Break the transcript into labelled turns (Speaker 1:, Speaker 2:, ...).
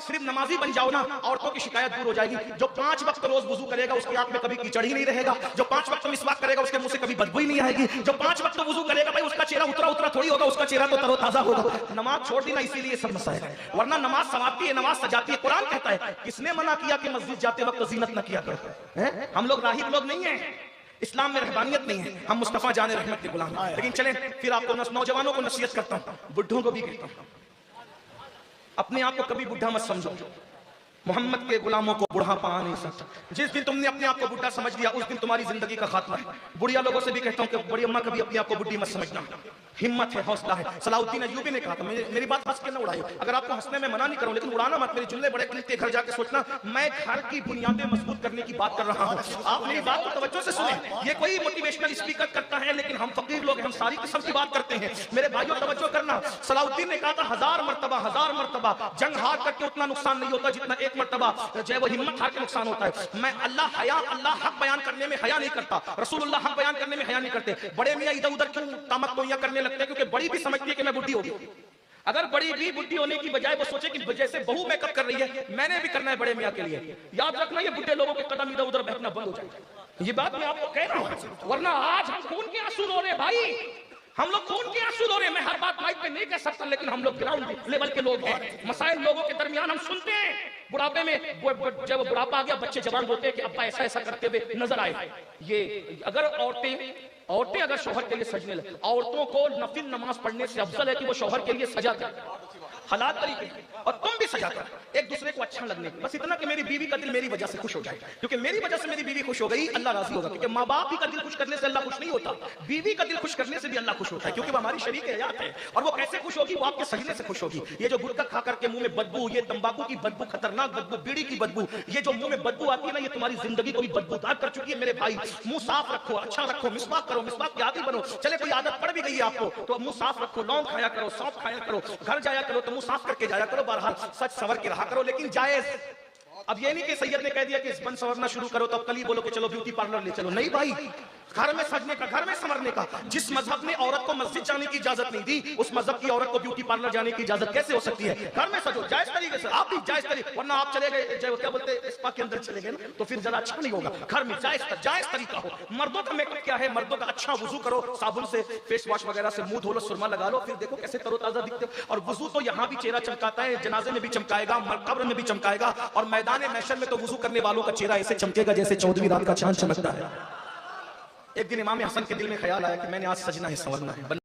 Speaker 1: सिर्फ नमाजी बन जाओ ना, औरतों की शिकायत दूर हो जाएगी। जो 5 वक्त रोज वुजू करेगा उसकी आंख में कभी कीचड़ ही नहीं रहेगा। जो 5 वक्त मिसवाक करेगा उसके मुंह से कभी बदबू ही नहीं आएगी। जो 5 वक्त वुजू करेगा भाई उसका चेहरा उतरा उतरा थोड़ी होगा, उसका चेहरा तो तरोताजा होगा। नमाज छोड़ दी ना इसीलिए सब मसाइल है, वरना नमाज सवाती है, नमाज सजाती है। कुरान कहता है किसने मना किया कि मस्जिद जाते वक्त जीनत न किया करो? हम लोग राहिब लोग नहीं है, इस्लाम में रहबानियत नहीं है, हम मुस्तफा जाने रहमत के गुलाम हैं। लेकिन चलें फिर आपको नौजवानों को नसीहत करता हूं, बुढ़ों को भी कहता हूं, अपने आप को कभी बुढ़ा मत समझो। मोहम्मद के गुलामों को बुढ़ापा आ नहीं सकता। जिस दिन तुमने अपने आप को बुढ़ा समझ लिया उस दिन तुम्हारी जिंदगी का खात्मा है। बुढ़िया लोगों से भी कहता हूं कि बड़ी अम्मा कभी अपने आप को बुढ़ी मत समझना, हिम्मत है, हौसला है। सलाउद्दीन अय्यूबी ने कहा था, मेरी बात हंस के ना उड़ाइए, अगर आपको हंसने में मना नहीं करूं लेकिन उड़ाना मत, मेरे जुमले बड़े खिलते, घर जाके सोचना मैं घर की बुनियादें मजबूत करने की बात कर रहा हूं। आप मेरी बात को तवज्जो से सुने, ये कोई मोटिवेशनल स्पीकर करता है लेकिन हम फकीर लोग हम सारी किस्म की बात करते हैं। मेरे भाइयों तवज्जो करना, सलाउद्दीन ने कहा था 1000 मरतबा जंग हार करके उतना नुकसान नहीं होता जितना एक मरतबा जो है वो हिम्मत हार के नुकसान होता है। मैं अल्लाह हक बयान करने में हया नहीं करता, रसूलुल्लाह हक बयान करने में हया नहीं करते। बड़े मियां इधर उधर क्यों तामतोइयां करने लगते हैं? क्योंकि बड़ी भी समझती है कि मैं बुढ़ी होगी। अगर बड़ी भी बुढ़ी होने की बजाय वो सोचे कि जैसे बहू मेकअप कर रही है मैंने भी करना है बड़े मियां के लिए, याद रखना ये बुढ़े लोगों के कदम इधर उधर बहकना बंद हो जाए। ये बात मैं आपको कह रहा हूं, वरना आज हम खून के आंसू रो रहे भाई, हम लोग खून के आंसू रो रहे। मैं हर बात माइक पे नहीं कह सकता लेकिन हम लोग ग्राउंड लेवल के लोग हैं, मसाइल लोगों के दरमियान हम सुनते हैं। बुढ़ापे में जब बुढ़ापा आ गया बच्चे जवान बोलते हैं कि अब्बा ऐसा ऐसा करते हुए नजर आए। ये अगर औरतें अगर शौहर के लिए सजने लगे, औरतों को नफिल नमाज पढ़ने से अफजल है कि वो शौहर के लिए सजा करें हलाल तरीके और तुम भी सजा कर एक दूसरे को अच्छा लगने, बस इतना कि मेरी बीवी का दिल मेरी वजह से खुश हो जाए। क्योंकि मेरी वजह से मेरी बीवी खुश हो गई अल्लाह राजी होगा। क्योंकि माँ बाप का दिल खुश करने से अल्लाह खुश नहीं होता, बीवी का दिल खुश करने से भी अल्लाह खुश होता है, क्योंकि वो हमारी शरीक हयात है। और वो कैसे खुश होगी? वो आपके सजने से खुश होगी। ये जो गुटखा खा करके मुंह में बदबू, ये तंबाकू की बदबू, खतरनाक बदबू, बीड़ी की बदबू, ये जो मुंह में बदबू आती है ना, ये तुम्हारी जिंदगी को भी बदबूदार कर चुकी है। मेरे भाई मुंह साफ रखो, अच्छा रखो, मिसवाक करो, मिसवाक की आदि बनो। चले कोई आदत पड़ भी गई है आपको तो मुंह साफ रखो, लौंग खाया करो, सौंफ खाया करो, घर जाया करो तो मुंह साफ करके जाया करो, बहरहाल सच सवर के रहा करो लेकिन जायज। अब ये नहीं कि सैयद ने कह दिया कि बन संवरना शुरू करो तो अब कल ही बोलो कि चलो ब्यूटी पार्लर ले चलो। नहीं भाई, घर में सजने का, घर में संवरने का। जिस मजहब ने औरत को मस्जिद जाने की इजाजत नहीं दी उस मजहब की औरत को ब्यूटी पार्लर जाने की इजाजत कैसे हो सकती है? घर में सजो जायज तरीके से, आप भी जायज तरीके, वरना आप चले गए क्या बोलते हैं स्पा के अंदर चले गए ना तो फिर जरा अच्छा नहीं होगा। घर में जायज तरीका हो। मर्दों का मेकअप क्या है? मर्दों का अच्छा वुजू करो, साबुन से फेस वॉश वगैरह से मुंह धो लो, सुरमा लगा लो, फिर देखो कैसे तरोताजा दिखते हो। और वुजू तो यहाँ भी चेहरा चमकाता है, जनाजे में भी चमकाएगा, कब्र में भी चमकाएगा, और मैदान महशर में तो वुजू करने वालों का चेहरा ऐसे चमकेगा जैसे 14वीं रात का चांद चमकता है। एक दिन इमाम हसन के दिल में ख्याल आया कि मैंने आज सजना है, संवरना है।